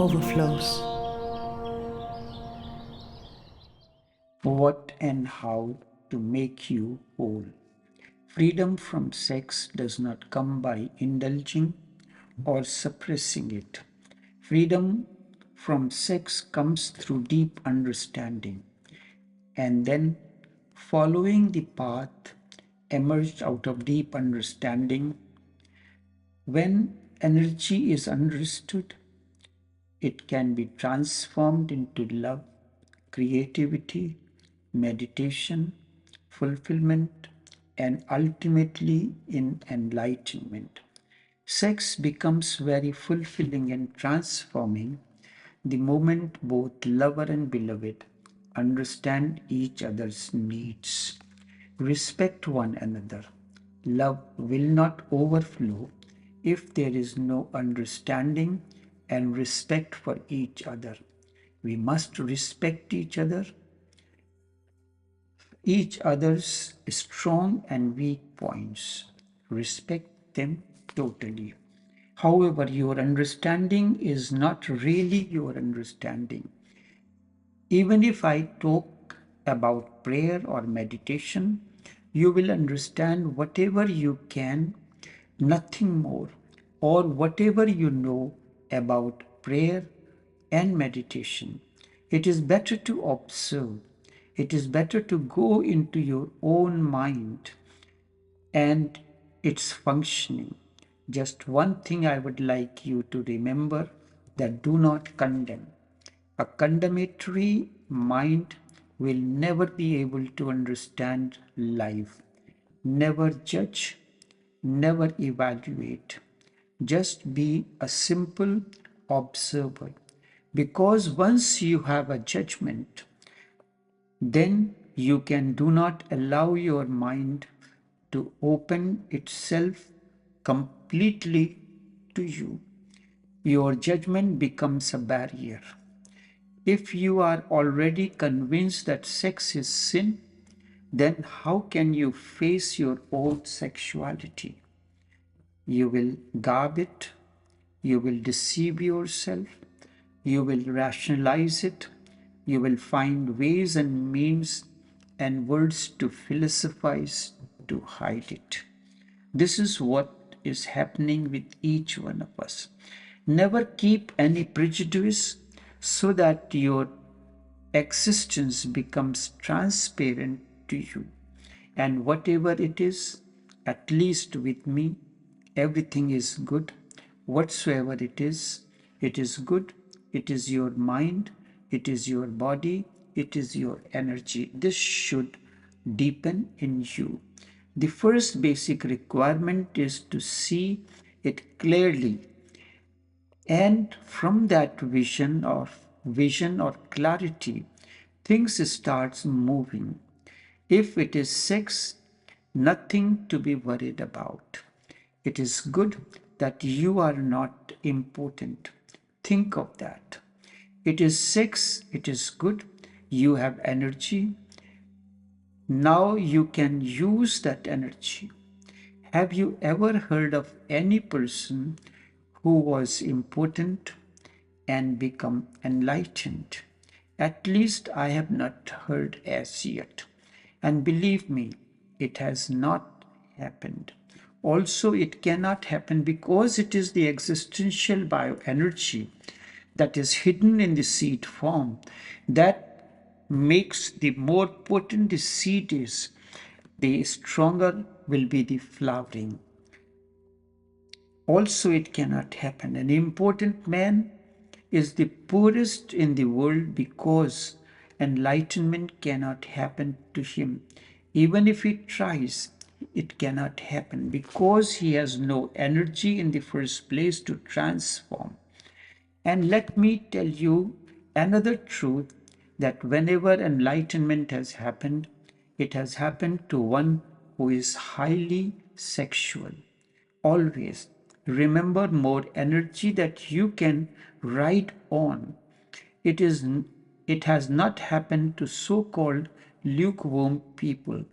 Overflows. What and how to make you whole. Freedom from sex does not come by indulging or suppressing it. Freedom from sex comes through deep understanding, and then following the path emerged out of deep understanding. When energy is understood, it can be transformed into love, creativity, meditation, fulfillment, and ultimately in enlightenment. Sex becomes very fulfilling and transforming the moment both lover and beloved understand each other's needs, respect one another. Love will not overflow if there is no understanding and respect for each other. We must respect each other's strong and weak points. Respect them totally. However, your understanding is not really your understanding. Even if I talk about prayer or meditation, you will understand whatever you can, nothing more, or whatever you know about prayer and meditation. It is better to observe. It is better to go into your own mind and its functioning. Just one thing I would like you to remember, that do not condemn. A condemnatory mind will never be able to understand life. Never judge, never evaluate. Just be a simple observer. Because once you have a judgment, then you can do not allow your mind to open itself completely to you. Your judgment becomes a barrier. If you are already convinced that sex is sin, then how can you face your own sexuality? You will garb it, you will deceive yourself, you will rationalize it, you will find ways and means and words to philosophize to hide it. This is what is happening with each one of us. Never keep any prejudice so that your existence becomes transparent to you. And whatever it is, at least with me, everything is good. Whatsoever it is good. It is your mind, it is your body, it is your energy. This should deepen in you. The first basic requirement is to see it clearly, and from that vision or clarity, things starts moving. If it is sex, nothing to be worried about. It is good that you are not important. Think of that. It is sex, it is good. You have energy. Now you can use that energy. Have you ever heard of any person who was important and become enlightened? At least I have not heard as yet. And believe me, it has not happened. Also, it cannot happen because it is the existential bioenergy that is hidden in the seed form that makes the more potent the seed is, the stronger will be the flowering. Also, it cannot happen. An important man is the poorest in the world because enlightenment cannot happen to him. Even if he tries, it cannot happen because he has no energy in the first place to transform. And let me tell you another truth, that whenever enlightenment has happened, it has happened to one who is highly sexual. Always remember, more energy that you can ride on. It is it has not happened to so-called lukewarm people.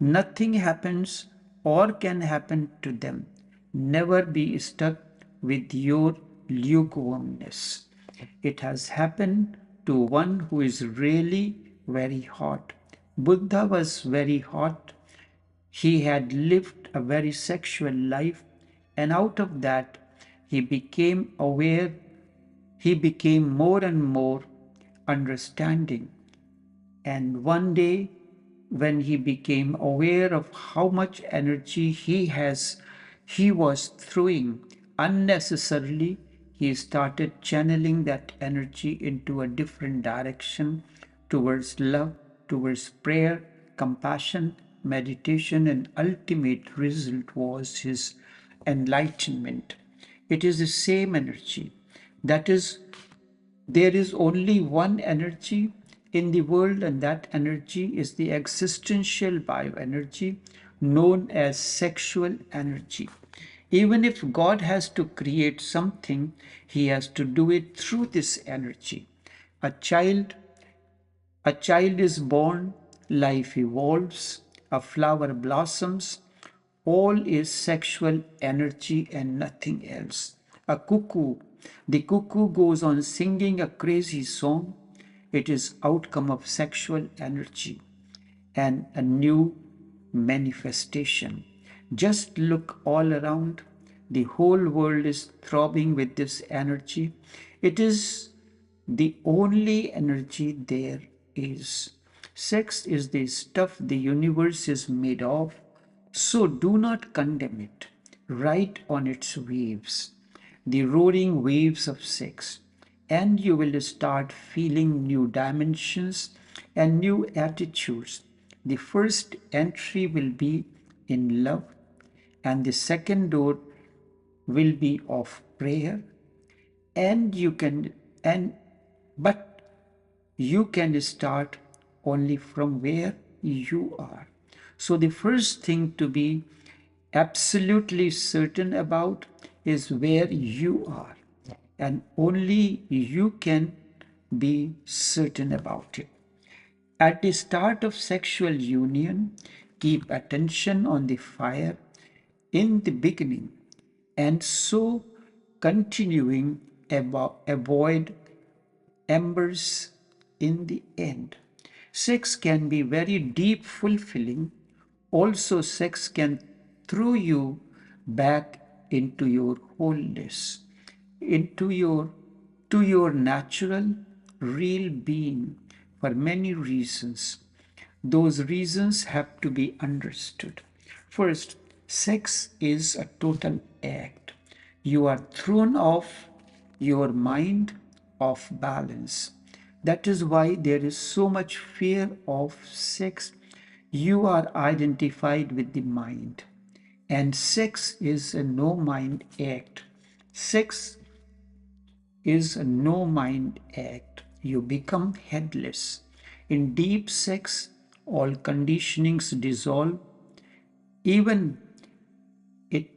Nothing happens or can happen to them. Never be stuck with your lukewarmness. It has happened to one who is really very hot. Buddha was very hot. He had lived a very sexual life, and out of that, he became aware, he became more and more understanding. And one day, when he became aware of how much energy he was throwing unnecessarily, he started channeling that energy into a different direction towards love, towards prayer, compassion, meditation, and ultimate result was his enlightenment. It is the same energy. That is, there is only one energy in the world, and that energy is the existential bioenergy known as sexual energy. Even if God has to create something, he has to do it through this energy. A child a child is born, life evolves, a flower blossoms. All is sexual energy and nothing else. The cuckoo goes on singing a crazy song. It is outcome of sexual energy and a new manifestation. Just look all around. The whole world is throbbing with this energy. It is the only energy there is. Sex is the stuff the universe is made of, so do not condemn it. Ride on its waves, the roaring waves of sex, and you will start feeling new dimensions and new attitudes. The first entry will be in love, and the second door will be of prayer, and you can and but you can start only from where you are. So the first thing to be absolutely certain about is where you are, and only you can be certain about it. At the start of sexual union, keep attention on the fire in the beginning, and so continuing avoid embers in the end. Sex can be very deep, fulfilling. Also, sex can throw you back into your wholeness, into your natural, real being for many reasons. Those reasons have to be understood. First, sex is a total act. You are thrown off your mind of balance. That is why there is so much fear of sex. You are identified with the mind, and sex is a no mind act. Sex is a no mind act. You become headless. In deep sex, all conditionings dissolve, even it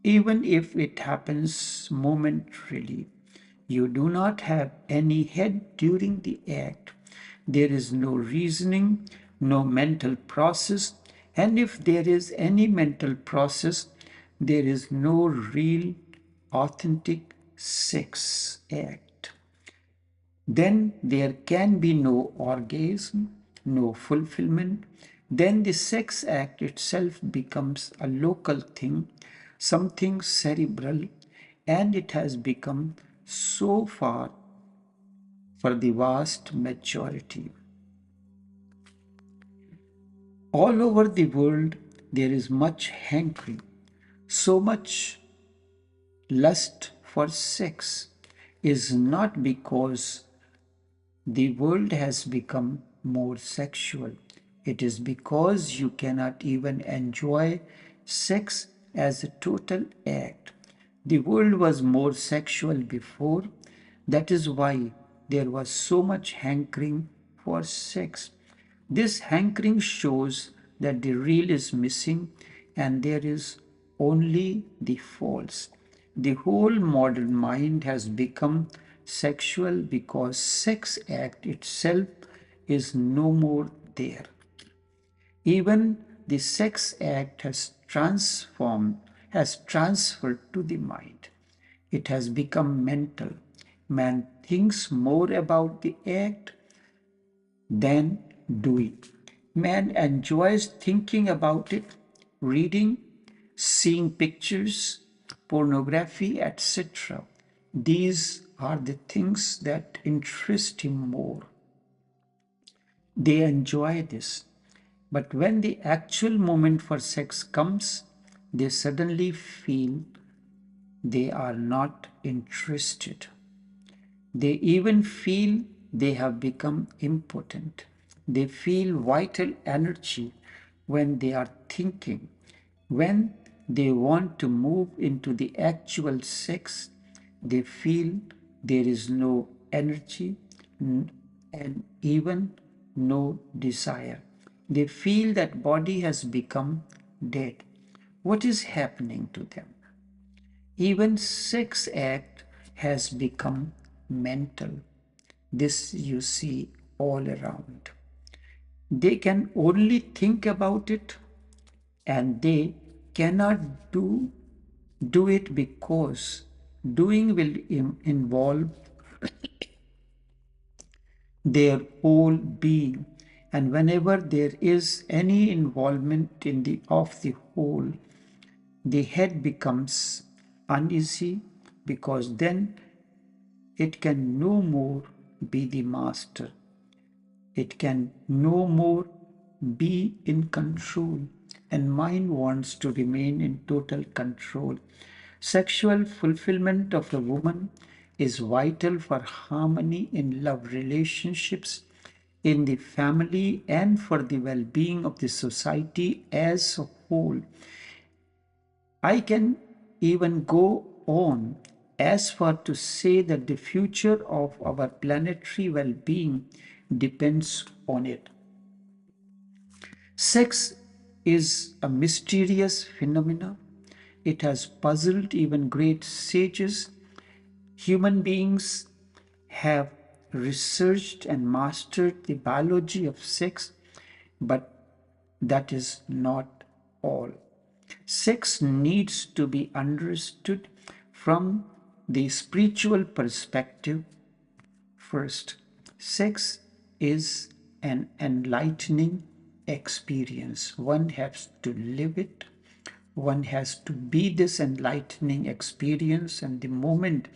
even if it happens momentarily. You do not have any head during the act. There is no reasoning, no mental process, and if there is any mental process, there is no real, authentic sex act. Then there can be no orgasm, no fulfillment. Then the sex act itself becomes a local thing, something cerebral, and it has become so far for the vast majority. All over the world, there is much hankering, so much lust for sex is not because the world has become more sexual. It is because you cannot even enjoy sex as a total act. The world was more sexual before. That is why there was so much hankering for sex. This hankering shows that the real is missing and there is only the false. The whole modern mind has become sexual because sex act itself is no more there. Even the sex act has transferred to the mind. It has become mental. Man thinks more about the act than doing. Man enjoys thinking about it, reading, seeing pictures, pornography, etc. These are the things that interest him more. They enjoy this. But when the actual moment for sex comes, they suddenly feel they are not interested. They even feel they have become impotent. They feel vital energy when they are thinking. When they want to move into the actual sex, they feel there is no energy and even no desire. They feel that body has become dead. What is happening to them? Even sex act has become mental. This you see all around. They can only think about it and they cannot do it because doing will involve their whole being, and whenever there is any involvement in the of the whole, the head becomes uneasy because then it can no more be the master. It can no more be in control, and mind wants to remain in total control. Sexual fulfillment of a woman is vital for harmony in love relationships, in the family, and for the well being of the society as a whole. I can even go on as far to say that the future of our planetary well being depends on it. Sex is a mysterious phenomenon. It has puzzled even great sages. Human beings have researched and mastered the biology of sex, but that is not all. Sex needs to be understood from the spiritual perspective first. Sex is an enlightening experience. One has to live it. One has to be this enlightening experience, and the moment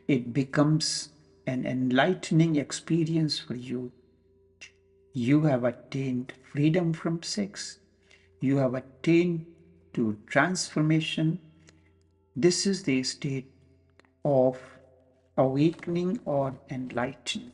it becomes an enlightening experience for you, you have attained freedom from sex. You have attained to transformation. This is the state of awakening or enlightenment.